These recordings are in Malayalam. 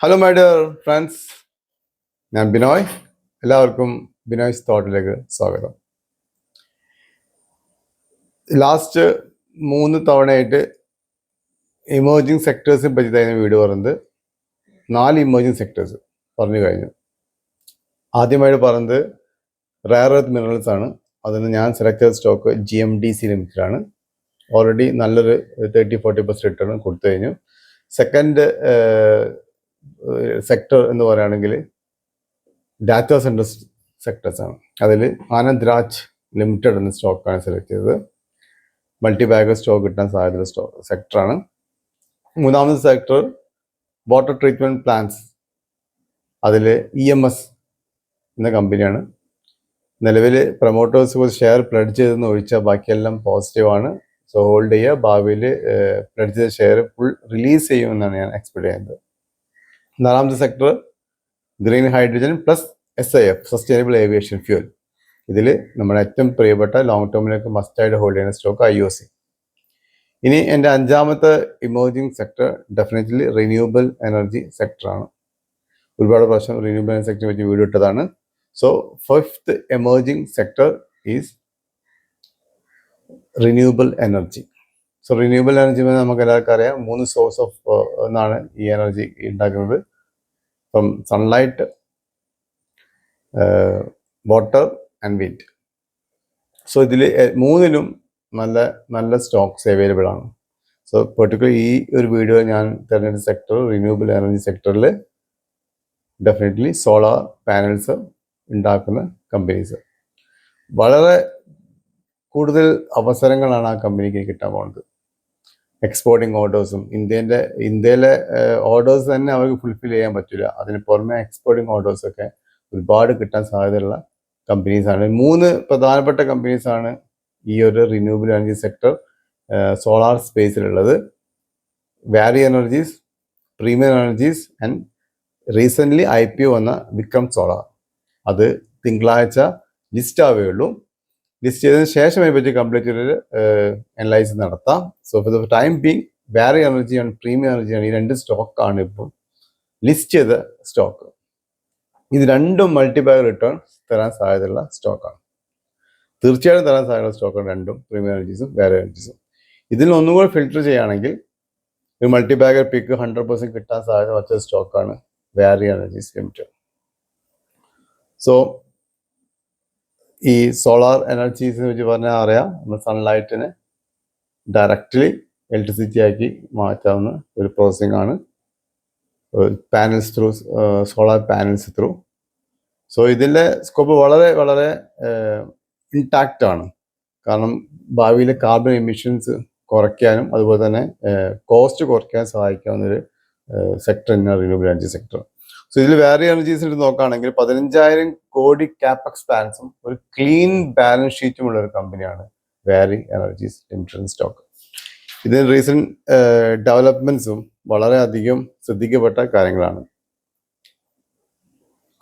ഹലോ മൈ ഡിയർ ഫ്രണ്ട്സ്, ഞാൻ ബിനോയ്. എല്ലാവർക്കും ബിനോയ്സ് തോട്ടിലേക്ക് സ്വാഗതം. ലാസ്റ്റ് 3 തവണയായിട്ട് ഇമേർജിംഗ് സെക്ടേഴ്സിനെ പറ്റി തന്നെ വീഡിയോ പറയുന്നത്. 4 ഇമേർജിംഗ് സെക്ടേഴ്സ് പറഞ്ഞു കഴിഞ്ഞു. ആദ്യമായിട്ട് പറയുന്നത് റയർ എർത്ത് മിനറൽസ് ആണ്. അതിന് ഞാൻ സെലക്ട് ചെയ്ത സ്റ്റോക്ക് GMDC ലിമിറ്റഡാണ്. ഓൾറെഡി നല്ലൊരു 30-40% റിട്ടേൺ കൊടുത്തു കഴിഞ്ഞു. സെക്കൻഡ് സെക്ടർ എന്ന് പറയുകയാണെങ്കിൽ ഡാറ്റാ സെൻറ്റർ സെക്ടേഴ്സ് ആണ്. അതിൽ ആനന്ദ് രാജ് ലിമിറ്റഡ് എന്ന സ്റ്റോക്കാണ് സെലക്ട് ചെയ്തത്. മൾട്ടി ബാഗർ സ്റ്റോക്ക് കിട്ടാൻ സാധ്യതയുള്ള സെക്ടറാണ്. മൂന്നാമത്തെ സെക്ടർ വാട്ടർ ട്രീറ്റ്മെൻറ്റ് പ്ലാന്റ്സ്. അതിൽ EMS എന്ന കമ്പനിയാണ്. നിലവിൽ പ്രൊമോട്ടേഴ്സ് ഷെയർ പ്ലഡ് ചെയ്തെന്ന് ഒഴിച്ചാൽ ബാക്കിയെല്ലാം പോസിറ്റീവാണ്. സോ ഹോൾഡ് ചെയ്യുക. ഭാവിയിൽ പ്ലഡ് ചെയ്ത ഷെയർ ഫുൾ റിലീസ് ചെയ്യുമെന്നാണ് ഞാൻ എക്സ്പെക്ട് ചെയ്യുന്നത്. നാലാമത്തെ sector green hydrogen plus SAF sustainable aviation fuel. ഇതിൽ നമ്മുടെ ഏറ്റവും പ്രിയപ്പെട്ട ലോങ് ടേമിലേക്ക് മസ്റ്റായിട്ട് ഹോൾഡ് ചെയ്യുന്ന സ്റ്റോക്ക് IOC. ഇനി എൻ്റെ അഞ്ചാമത്തെ emerging sector definitely renewable energy സെക്ടറാണ്. ഒരുപാട് പ്രാവശ്യം റിന്യൂവബിൾ എനർജി സെക്ടറെ പറ്റി വീഡിയോ ഇട്ടതാണ്. So fifth emerging sector is renewable energy. So renewable energy നമുക്ക് എല്ലാവർക്കും അറിയാം, 3 സോഴ്സ് ഓഫ് എന്നാണ് ഈ എനർജി ഉണ്ടാക്കുന്നത്. From sunlight, water and wind. So ഇതിൽ മൂന്നിലും നല്ല സ്റ്റോക്സ് അവൈലബിൾ ആണ്. സോ പെർട്ടിക്കുലർ ഈ ഒരു വീഡിയോ ഞാൻ തിരഞ്ഞെടുത്ത സെക്ടർ റിന്യൂവബിൾ എനർജി സെക്ടറിൽ ഡെഫിനറ്റ്ലി സോളാർ പാനൽസ് ഉണ്ടാക്കുന്ന കമ്പനീസ്. വളരെ കൂടുതൽ അവസരങ്ങളാണ് ആ കമ്പനിക്ക് കിട്ടാൻ പോകുന്നത്. എക്സ്പോർട്ടിങ് ഓർഡേഴ്സും ഇന്ത്യയിലെ ഓർഡേഴ്സ് തന്നെ അവർക്ക് ഫുൾഫിൽ ചെയ്യാൻ പറ്റില്ല. അതിന് പുറമെ എക്സ്പോർട്ടിങ് ഓർഡേഴ്സൊക്കെ ഒരുപാട് കിട്ടാൻ സാധ്യതയുള്ള കമ്പനീസാണ്. 3 പ്രധാനപ്പെട്ട കമ്പനീസാണ് ഈ ഒരു റിന്യൂവബിൾ എനർജി സെക്ടർ സോളാർ സ്പേസിലുള്ളത്. വാരി energies, premium energies and recently IPO വന്ന വിക്രം സോളാർ. അത് തിങ്കളാഴ്ച ലിസ്റ്റ് ആവുകയുള്ളൂ. ലിസ്റ്റ് ചെയ്തതിന് ശേഷം അതിനെ പറ്റി കംപ്ലീറ്റ് ഒരു അനലൈസ് നടത്താം. So for the time being വാരി എനർജി ആൻഡ് പ്രീമിയം എനർജിയാണ് ഈ 2 സ്റ്റോക്കാണ് ഇപ്പോൾ ലിസ്റ്റ് ചെയ്ത സ്റ്റോക്ക്. ഇത് രണ്ടും മൾട്ടിബാഗ് റിട്ടേൺ തരാൻ സാധ്യതയുള്ള സ്റ്റോക്കാണ്. തീർച്ചയായിട്ടും തരാൻ സാധ്യതയുള്ള സ്റ്റോക്കാണ് രണ്ടും, പ്രീമിയം എനർജീസും വാരി എനർജീസും. ഇതിൽ ഒന്നുകൂടെ ഫിൽറ്റർ ചെയ്യുകയാണെങ്കിൽ ഒരു മൾട്ടിബാഗർ പിക്ക് 100% കിട്ടാൻ സാധ്യത വച്ച സ്റ്റോക്കാണ് വാരി എനർജീസ് ലിമിറ്റഡ്. സോ ഈ സോളാർ എനർജീസിനെ വെച്ച് പറഞ്ഞാൽ അറിയാം, നമ്മൾ സൺലൈറ്റിനെ ഡയറക്റ്റ്ലി ഇലക്ട്രിസിറ്റി ആക്കി മാറ്റാവുന്ന ഒരു പ്രോസസ്സിംഗ് ആണ് panels through, solar panels through. So ഇതിൻ്റെ സ്കോപ്പ് വളരെ വളരെ ഇൻടാക്റ്റ് ആണ്. കാരണം ഭാവിയിലെ കാർബൺ എമിഷൻസ് കുറയ്ക്കാനും അതുപോലെ തന്നെ കോസ്റ്റ് കുറയ്ക്കാൻ സഹായിക്കാവുന്നൊരു സെക്ടർ തന്നെയാണ് റിന്യൂവബിൾ എനർജി സെക്ടർ. സോ ഇതിൽ വാരി എനർജീസിൽ നോക്കുകയാണെങ്കിൽ 15,000 കോടി കാപ്പക്സ് പ്ലാൻസും ഒരു ക്ലീൻ ബാലൻസ് ഷീറ്റും ഉള്ള ഒരു കമ്പനിയാണ് വാരി എനർജീസ് ലിമിറ്റഡ് സ്റ്റോക്ക്. ഇതിന് റീസെന്റ് ഡെവലപ്മെന്റ്സും വളരെയധികം ശ്രദ്ധിക്കപ്പെട്ട കാര്യങ്ങളാണ്.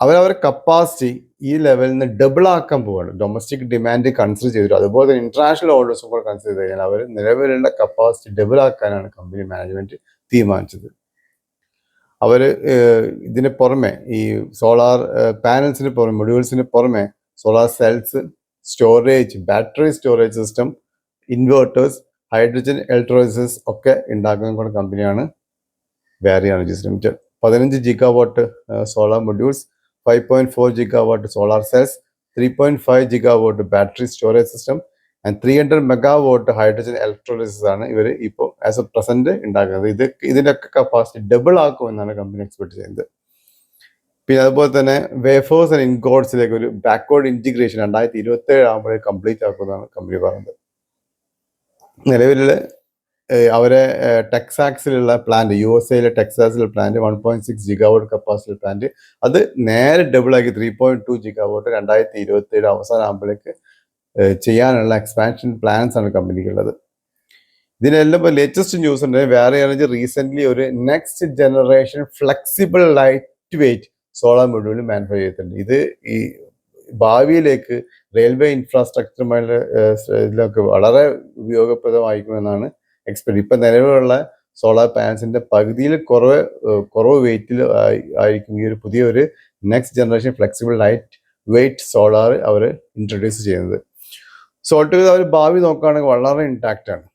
അവരവരുടെ കപ്പാസിറ്റി ഈ ലെവലിൽ നിന്ന് ഡബിൾ ആക്കാൻ പോവുകയാണ്. ഡൊമസ്റ്റിക് ഡിമാൻഡ് കൺസിഡർ ചെയ്തിട്ട് അതുപോലെ തന്നെ ഇന്റർനാഷണൽ ഓർഡേഴ്സും കൂടെ കൺസിഡർ ചെയ്ത് കഴിഞ്ഞാൽ അവർ നിലവിലുള്ള കപ്പാസിറ്റി ഡബിൾ ആക്കാനാണ് കമ്പനി മാനേജ്മെന്റ് തീരുമാനിച്ചത്. അവർ ഇതിന് പുറമെ ഈ സോളാർ പാനൽസിന് പുറമെ, മൊഡ്യൂൾസിന് പുറമെ solar cells, storage, battery storage system, inverters, hydrogen electrolysis ഒക്കെ ഉണ്ടാക്കുന്ന കമ്പനിയാണ് വാരി energies limited. 15 GW solar modules, 5.4 GW solar cells, 3.5 GW battery storage system and 300 MW hydrogen electrolysis ആണ് ഇവർ ഇപ്പോൾ ആസ് എ പ്രസന്റ് ഉണ്ടാക്കുന്നത്. ഇതിൻ്റെയൊക്കെ കപ്പാസിറ്റി ഡബിൾ ആക്കുമെന്നാണ് കമ്പനി എക്സ്പെക്ട് ചെയ്യുന്നത്. പിന്നെ അതുപോലെ തന്നെ വേഫേഴ്സ് ആൻഡ് ഇൻഗോട്സിലേക്ക് ഒരു ബാക്ക്വേർഡ് ഇൻറ്റിഗ്രേഷൻ 2027 ആകുമ്പോഴേ കംപ്ലീറ്റ് ആക്കുമെന്നാണ് കമ്പനി പറയുന്നത്. നിലവിലുള്ള അവരെ ടെക്സാസിലുള്ള പ്ലാന്റ്, USA ടെക്സാസിലെ പ്ലാന്റ് 1.6 GW കപ്പാസിറ്റി പ്ലാന്റ്, അത് നേരെ ഡബിൾ ആക്കി 3.2 GW 2027 അവസാനം ആകുമ്പോഴേക്ക് ചെയ്യാനുള്ള എക്സ്പാൻഷൻ പ്ലാൻസ് ആണ് കമ്പനിക്കുള്ളത്. ഇതിനെല്ലാം ഇപ്പോൾ ലേറ്റസ്റ്റ് ന്യൂസ് ഉണ്ട്. വാരി എനർജി റീസെന്റ് ഒരു next generation flexible light weight solar module manufacture ചെയ്തിട്ടുണ്ട്. ഇത് ഈ ഭാവിയിലേക്ക് റെയിൽവേ ഇൻഫ്രാസ്ട്രക്ചറുമായുള്ള ഇതിലൊക്കെ വളരെ ഉപയോഗപ്രദമായിരിക്കുമെന്നാണ് എക്സ്പെക്ട്. ഇപ്പം നിലവിലുള്ള സോളാർ പാനൽസിന്റെ പകുതിയിൽ കുറവ് വെയിറ്റിൽ ആയിരിക്കും ഈ ഒരു പുതിയൊരു next generation flexible light weight solar അവർ ഇൻട്രൊഡ്യൂസ് ചെയ്യുന്നത്. സോ ഓൾട്ടുഗെദർ അവർ ഭാവി നോക്കുകയാണെങ്കിൽ വളരെ ഇൻടാക്റ്റ് ആണ്.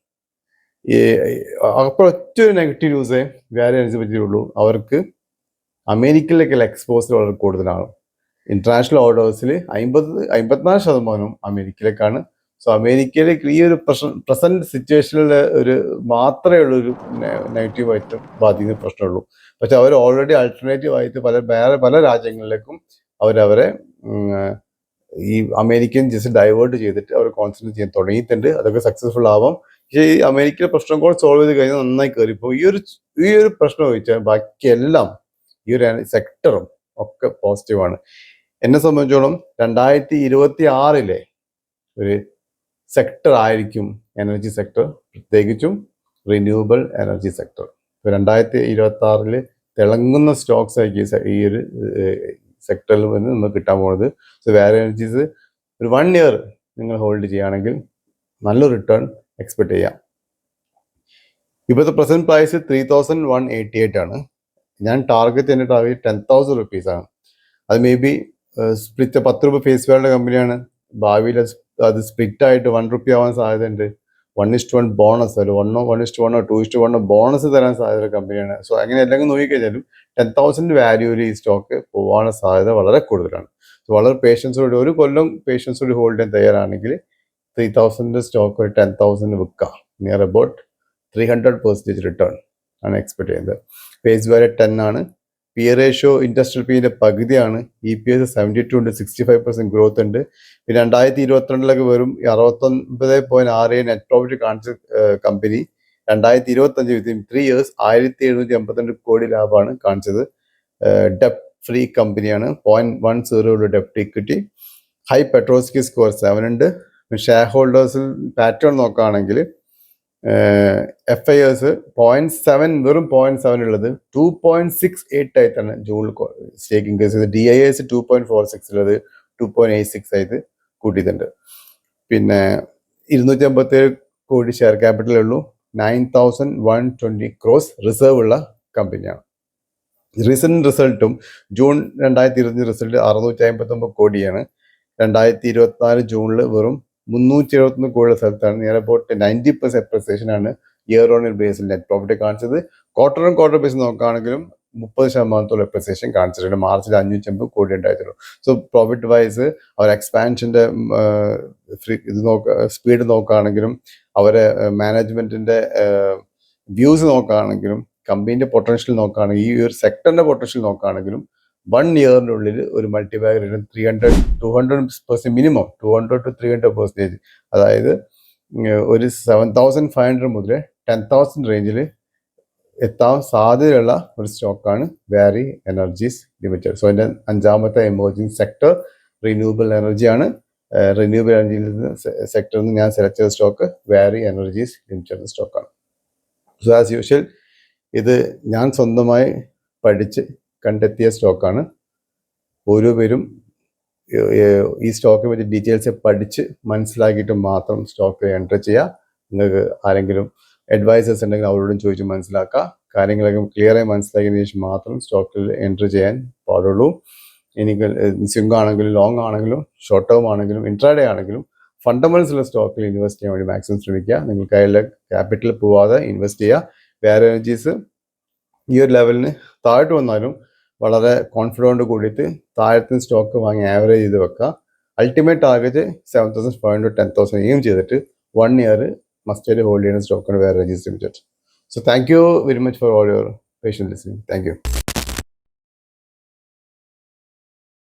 അപ്പോൾ ഒറ്റൊരു നെഗറ്റീവ് ന്യൂസേ വേറെ എനർജി പറ്റിയുള്ളൂ, അവർക്ക് അമേരിക്കയിലേക്കുള്ള എക്സ്പോസർ വളരെ കൂടുതലാണ്. ഇന്റർനാഷണൽ ഓർഡേഴ്സിൽ 54% അമേരിക്കയിലേക്കാണ്. സോ അമേരിക്കയിലേക്ക് ഈ ഒരു പ്രസന്റ് സിറ്റുവേഷനിൽ ഒരു മാത്രമേ ഉള്ളൊരു നെഗറ്റീവായിട്ട് ബാധിക്കുന്ന പ്രശ്നമുള്ളൂ. പക്ഷെ അവർ ഓൾറെഡി ആൾട്ടർനേറ്റീവ് ആയിട്ട് പല രാജ്യങ്ങളിലേക്കും അവരെ ഈ അമേരിക്കൻ ജസ്റ്റ് ഡൈവേർട്ട് ചെയ്തിട്ട് അവർ കോൺസെൻട്രേറ്റ് ചെയ്യാൻ തുടങ്ങിയിട്ടുണ്ട്. അതൊക്കെ സക്സസ്ഫുൾ ആവാം. പക്ഷേ ഈ അമേരിക്കയിലെ പ്രശ്നം കൂടെ സോൾവ് ചെയ്ത് കഴിഞ്ഞാൽ നന്നായി കയറിപ്പോ. ഈ ഒരു പ്രശ്നം ചോദിച്ചാൽ ബാക്കിയെല്ലാം ഈ ഒരു സെക്ടറും ഒക്കെ പോസിറ്റീവാണ്. എന്നെ സംബന്ധിച്ചോളം 2026 ഒരു സെക്ടർ ആയിരിക്കും എനർജി സെക്ടർ, പ്രത്യേകിച്ചും റിന്യൂവബിൾ എനർജി സെക്ടർ. 2026 തിളങ്ങുന്ന സ്റ്റോക്സ് ആയിരിക്കും ഈ ഒരു സെക്ടറിൽ നിന്ന് നമുക്ക് കിട്ടാൻ പോകുന്നത്. സോ വേറെ എനർജീസ് ഒരു 1 year നിങ്ങൾ ഹോൾഡ് ചെയ്യുകയാണെങ്കിൽ നല്ലൊരു റിട്ടേൺ എക്സ്പെക്ട് ചെയ്യാം. ഇപ്പോഴത്തെ പ്രസന്റ് പ്രൈസ് 3188 ആണ്. ഞാൻ ടാർഗറ്റ് 10,000 rupees ആണ്. അത് മേ ബി സ്പ്ലിറ്റ് 10 രൂപ ഫേസ് വാല്യൂടെ കമ്പനിയാണ്. ഭാവിയിൽ അത് സ്പ്ലിറ്റ് ആയിട്ട് 1 rupee ആവാൻ സാധ്യതയുണ്ട്. 1:1 ബോണസ്, ഒരു 1:1 2:1 ബോണസ് തരാൻ സാധ്യതയുള്ള കമ്പനിയാണ്. സോ അങ്ങനെ എല്ലാം നോക്കിക്കഴിഞ്ഞാലും 10,000 വാല്യൂവിൽ ഈ സ്റ്റോക്ക് പോകാനുള്ള സാധ്യത വളരെ കൂടുതലാണ്. സോ വളരെ പേഷ്യൻസോട്, ഒരു കൊല്ലം പേഷ്യൻസോട് ഹോൾഡ് ചെയ്യാൻ തയ്യാറാണെങ്കിൽ 3,000 സ്റ്റോക്ക് ഒരു 10,000 വിൽക്കാം. നിയർ അബൌട്ട് 300% റിട്ടേൺ ആണ് എക്സ്പെക്ട് ചെയ്യുന്നത്. ഫേസ് വാല്യൂ 10 ആണ്. പി റേഷ്യോ ഇൻഡസ്ട്രിയൽ പിന്റെ പകുതിയാണ്. EPS 72 ഉണ്ട്, 65% ഗ്രോത്ത് ഉണ്ട്. പിന്നെ 2022 വെറും 69.67 നെറ്റ് പ്രോഫിറ്റ് കാണിച്ച കമ്പനി 2025 വിത്തിൻ 3 years 1782 കോടി ലാഭമാണ് കാണിച്ചത്. ഡെപ്റ്റ് ഫ്രീ കമ്പനിയാണ്. 0.10 ഡെപ്റ്റ് ഇക്വിറ്റി. ഹൈ പെട്രോസ്കി സ്കോർ 7 ഉണ്ട്. ഷെയർ ഹോൾഡേഴ്സിൽ പാറ്റേൺ നോക്കുകയാണെങ്കിൽ FIS 0.7 വെറും 0.7 ഉള്ളത് 2.68 ആയിട്ടാണ് ജൂണിൽ സ്റ്റേക്ക് ഇൻക്രീസ് ചെയ്തത്. DIS 2.46 ഉള്ളത് 2.86 ആയിട്ട് കൂട്ടിയിട്ടുണ്ട്. പിന്നെ 257 കോടി ഷെയർ ക്യാപിറ്റലേ ഉള്ളൂ. 9,120 crores റിസർവ് ഉള്ള കമ്പനിയാണ്. റീസെന്റ് റിസൾട്ടും ജൂൺ 2025 റിസൾട്ട് 659 കോടിയാണ്. 2024 ജൂണിൽ വെറും 371 കോടിയുടെ സ്ഥലത്താണ്. നിയർ അബൌട്ട് 90% അപ്രിസിയേഷൻ ആണ് year on year Basil net profit കാണിച്ചത്. ക്വാർട്ടർ ഓൺ ക്വാർട്ടർ ബേസ് നോക്കുകയാണെങ്കിലും 30% അപ്രിസിയേഷൻ കാണിച്ചിട്ടുണ്ട്. മാർച്ചിൽ 550 കോടി ഉണ്ടായിട്ടുള്ളൂ. സോ പ്രോഫിറ്റ് വൈസ് അവർ എക്സ്പാൻഷന്റെ സ്പീഡ് നോക്കുകയാണെങ്കിലും അവരെ മാനേജ്മെന്റിന്റെ വ്യൂസ് നോക്കുകയാണെങ്കിലും കമ്പനിന്റെ പൊട്ടൻഷ്യൽ നോക്കുകയാണെങ്കിൽ ഈ ഒരു സെക്ടറിന്റെ പൊട്ടൻഷ്യൽ നോക്കുകയാണെങ്കിലും 1 yearനുള്ളിൽ ഒരു മൾട്ടിബാഗ് റിട്ടേൺ 200% മിനിമം 200 to 300%, അതായത് ഒരു 7,500 മുതൽ 10,000 റേഞ്ചിൽ എത്താൻ സാധ്യതയുള്ള ഒരു സ്റ്റോക്കാണ് വാരി എനർജീസ് ലിമിറ്റഡ്. സോ അതിൻ്റെ 5ാമത്തെ എമർജിംഗ് സെക്ടർ റിന്യൂവബിൾ എനർജിയാണ്. റിന്യൂവബിൾ എനർജി സെക്ടറിൽ നിന്ന് ഞാൻ സെലക്ട് ചെയ്ത സ്റ്റോക്ക് വാരി എനർജീസ് ലിമിറ്റഡ് സ്റ്റോക്കാണ്. സോ ആസ് യൂഷ്വൽ ഇത് ഞാൻ സ്വന്തമായി പഠിച്ച് കണ്ടെത്തിയ സ്റ്റോക്കാണ്. ഓരോ പേരും ഈ സ്റ്റോക്കിനെ പറ്റി ഡീറ്റെയിൽസ് പഠിച്ച് മനസ്സിലാക്കിയിട്ട് മാത്രം സ്റ്റോക്ക് എൻ്റർ ചെയ്യുക. നിങ്ങൾക്ക് ആരെങ്കിലും അഡ്വൈസേഴ്സ് ഉണ്ടെങ്കിൽ അവരോടും ചോദിച്ച് മനസ്സിലാക്കുക. കാര്യങ്ങളൊക്കെ ക്ലിയറായി മനസ്സിലാക്കിയതിനു ശേഷം മാത്രം സ്റ്റോക്കിൽ എൻ്റർ ചെയ്യാൻ പാടുള്ളൂ. എനിക്ക് സ്വിംഗ് ആണെങ്കിലും ലോങ് ആണെങ്കിലും ഷോർട്ട് ടേം ആണെങ്കിലും ഇൻട്രാഡേ ആണെങ്കിലും ഫണ്ടമെന്റൽസുള്ള സ്റ്റോക്കിൽ ഇൻവെസ്റ്റ് ചെയ്യാൻ വേണ്ടി മാക്സിമം ശ്രമിക്കുക. നിങ്ങൾക്ക് അതിലെ ക്യാപിറ്റൽ പോവാതെ ഇൻവെസ്റ്റ് ചെയ്യുക. വേറെ എനർജീസ് ഈ ഒരു ലെവലിന് താഴോട്ട് വന്നാലും വളരെ കോൺഫിഡൻറ്റ് കൂടിയിട്ട് താഴത്തെ സ്റ്റോക്ക് വാങ്ങി ആവറേജ് ചെയ്ത് വെക്കുക. അൾട്ടിമേറ്റ് ടാർഗറ്റ് 7,500 10,000 എയിം ചെയ്തിട്ട് 1 year മസ്റ്റ് ഹോൾഡ് ചെയ്യുന്ന സ്റ്റോക്കാണ് വേറെ energies limited. So thank you very much for all your patient listening. Thank you.